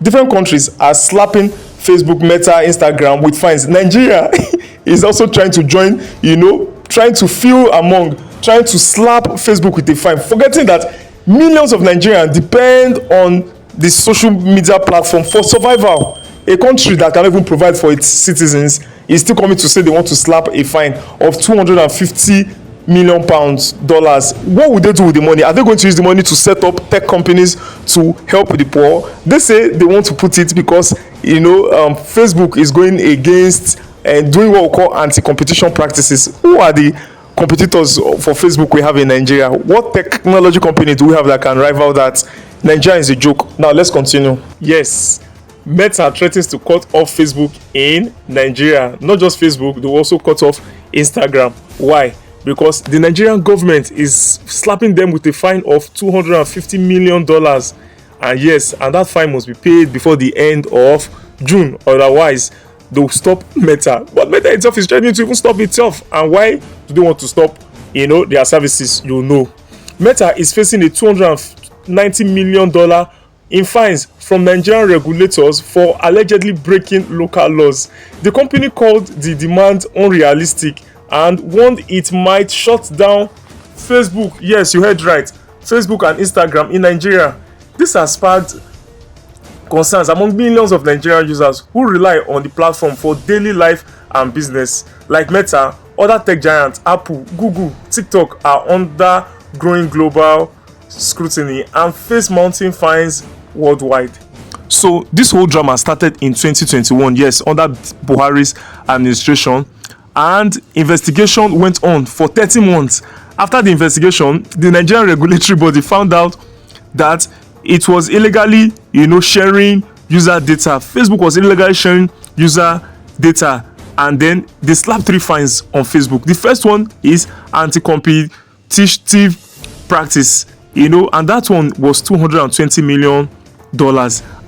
different countries are slapping Facebook, Meta, Instagram with fines. Nigeria is also trying to join, trying to feel among, trying to slap Facebook with a fine, forgetting that millions of Nigerians depend on the social media platform for survival. A country that can even provide for its citizens is still coming to say they want to slap a fine of 250 million pounds dollars. What would they do with the money? Are they going to use the money to set up tech companies to help the poor? They say they want to put it because Facebook is going against and doing what we call anti-competition practices. Who are the competitors for Facebook we have in Nigeria? What technology company do we have that can rival that? Nigeria is a joke. Now let's continue. Yes, Meta threatens to cut off Facebook in Nigeria. Not just Facebook, they will also cut off Instagram. Why? Because the Nigerian government is slapping them with a fine of $250 million. And yes, and that fine must be paid before the end of June. Otherwise, they'll stop Meta. But Meta itself is trying to even stop itself. And why do they want to stop, their services? Meta is facing a $290 million in fines from Nigerian regulators for allegedly breaking local laws. The company called the demand unrealistic and warned it might shut down Facebook. Yes, you heard right. Facebook and Instagram in Nigeria. This has sparked concerns among millions of Nigerian users who rely on the platform for daily life and business. Like Meta, other tech giants, Apple, Google, TikTok are under growing global scrutiny and face mounting fines worldwide. So this whole drama started in 2021, yes, under Buhari's administration, and investigation went on for 30 months. After the investigation, the Nigerian regulatory body found out that it was illegally, sharing user data. Facebook was illegally sharing user data, and then they slapped 3 fines on Facebook. The first one is anti-competitive practice, and that one was $220 million.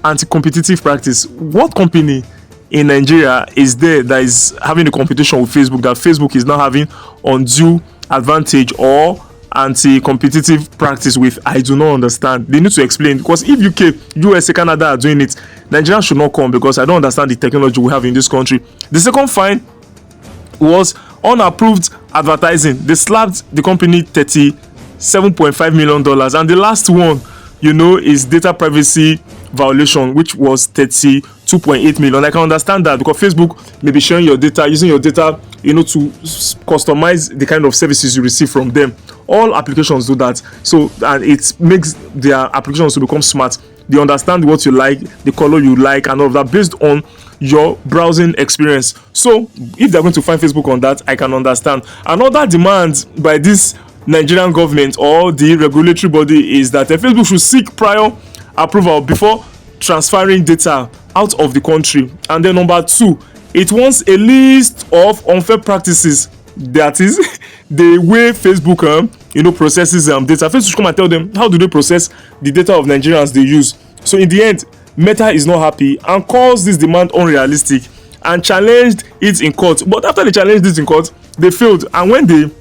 Anti-competitive practice. What company in Nigeria is there that is having a competition with Facebook, that Facebook is now having undue advantage or anti-competitive practice with? I do not understand. They need to explain, because if UK, USA, Canada are doing it, Nigeria should not come, because I don't understand the technology we have in this country. The second fine was unapproved advertising. They slapped the company $37.5 million. And the last one, is data privacy violation, which was $32.8 million. I can understand that, because Facebook may be sharing your data, using your data, to customize the kind of services you receive from them. All applications do that. So, and it makes their applications to become smart. They understand what you like, the color you like, and all of that based on your browsing experience. So, if they're going to find Facebook on that, I can understand. Another demand by this Nigerian government or the regulatory body is that Facebook should seek prior approval before transferring data out of the country. And then number 2, it wants a list of unfair practices. That is the way Facebook processes data. Facebook should come and tell them how do they process the data of Nigerians they use. So in the end, Meta is not happy and calls this demand unrealistic and challenged it in court. But after they challenged it in court, they failed, and when they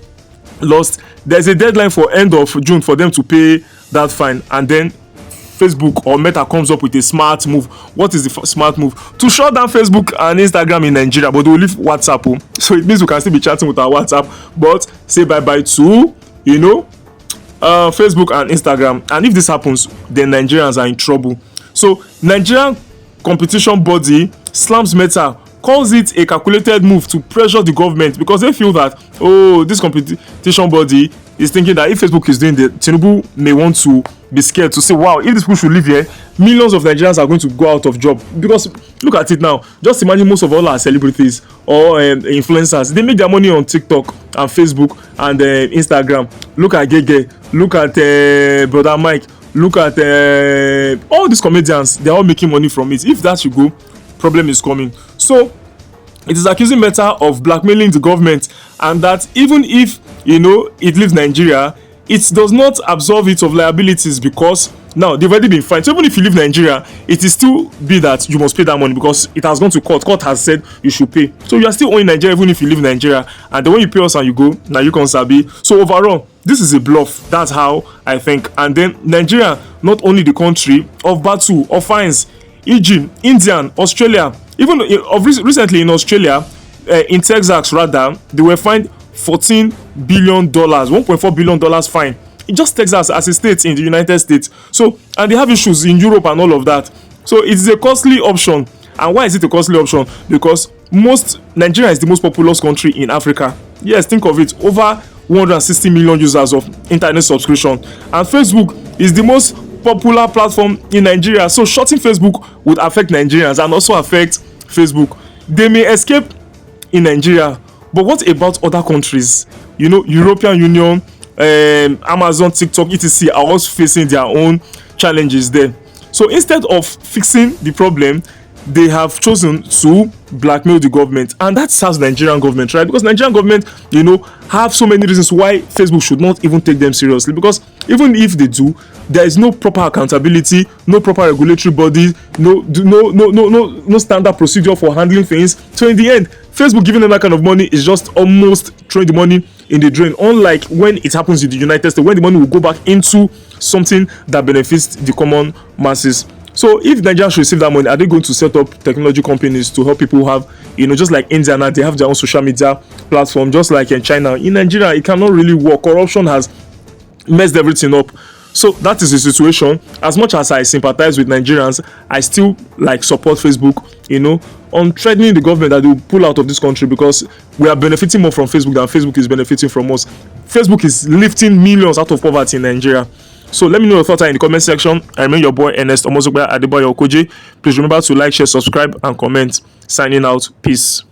lost, there's a deadline for end of June for them to pay that fine. And then Facebook or Meta comes up with a smart move. What is the smart move? To shut down Facebook and Instagram in Nigeria, but they will leave WhatsApp. So it means we can still be chatting with our WhatsApp, but say bye-bye to Facebook and Instagram. And if this happens, then Nigerians are in trouble. So Nigerian competition body slams Meta, calls it a calculated move to pressure the government, because they feel that, this competition body is thinking that if Facebook is doing that, Tinubu may want to be scared to say, wow, if these people should live here, millions of Nigerians are going to go out of job. Because look at it now, just imagine most of all our celebrities or influencers, they make their money on TikTok and Facebook and Instagram. Look at Gege, look at Brother Mike, look at all these comedians. They're all making money from it. If that should go, problem is coming. So it is accusing Meta of blackmailing the government, and that even if it leaves Nigeria, it does not absolve it of liabilities, because now they've already been fined. So even if you leave Nigeria, it is still be that you must pay that money, because it has gone to court. Court has said you should pay. So you are still owing Nigeria even if you leave Nigeria, and then when you pay us and you go, now you can sabi. So overall, this is a bluff. That's how I think. And then Nigeria, not only the country of battle, of fines, e.g., India, Australia, even recently in Australia, in Texas rather, they were fined $14 billion, $1.4 billion fine. It just Texas as a state in the United States. So, and they have issues in Europe and all of that. So it is a costly option. And why is it a costly option? Because Nigeria is the most populous country in Africa. Yes, think of it, over 160 million users of internet subscription, and Facebook is the most popular platform in Nigeria. So shutting Facebook would affect Nigerians and also affect Facebook. They may escape in Nigeria, but what about other countries? You know, European Union, Amazon, TikTok, etc. are also facing their own challenges there. So instead of fixing the problem, they have chosen to blackmail the government, and that serves Nigerian government, right? Because Nigerian government, you know, have so many reasons why Facebook should not even take them seriously. Because even if they do, there is no proper accountability, no proper regulatory body, no standard procedure for handling things. So in the end, Facebook giving them that kind of money is just almost throwing the money in the drain. Unlike when it happens in the United States, when the money will go back into something that benefits the common masses. So if Nigeria should receive that money, are they going to set up technology companies to help people have, you know, just like India now, they have their own social media platform, just like in China. In Nigeria, it cannot really work. Corruption has messed everything up. So that is the situation. As much as I sympathize with Nigerians, I still like support Facebook, you know, on threatening the government that they will pull out of this country, because we are benefiting more from Facebook than Facebook is benefiting from us. Facebook is lifting millions out of poverty in Nigeria. So let me know your thoughts in the comment section. I remain your boy Ernest Omozugba Adebayo Okoje. Please remember to like, share, subscribe, and comment. Signing out. Peace.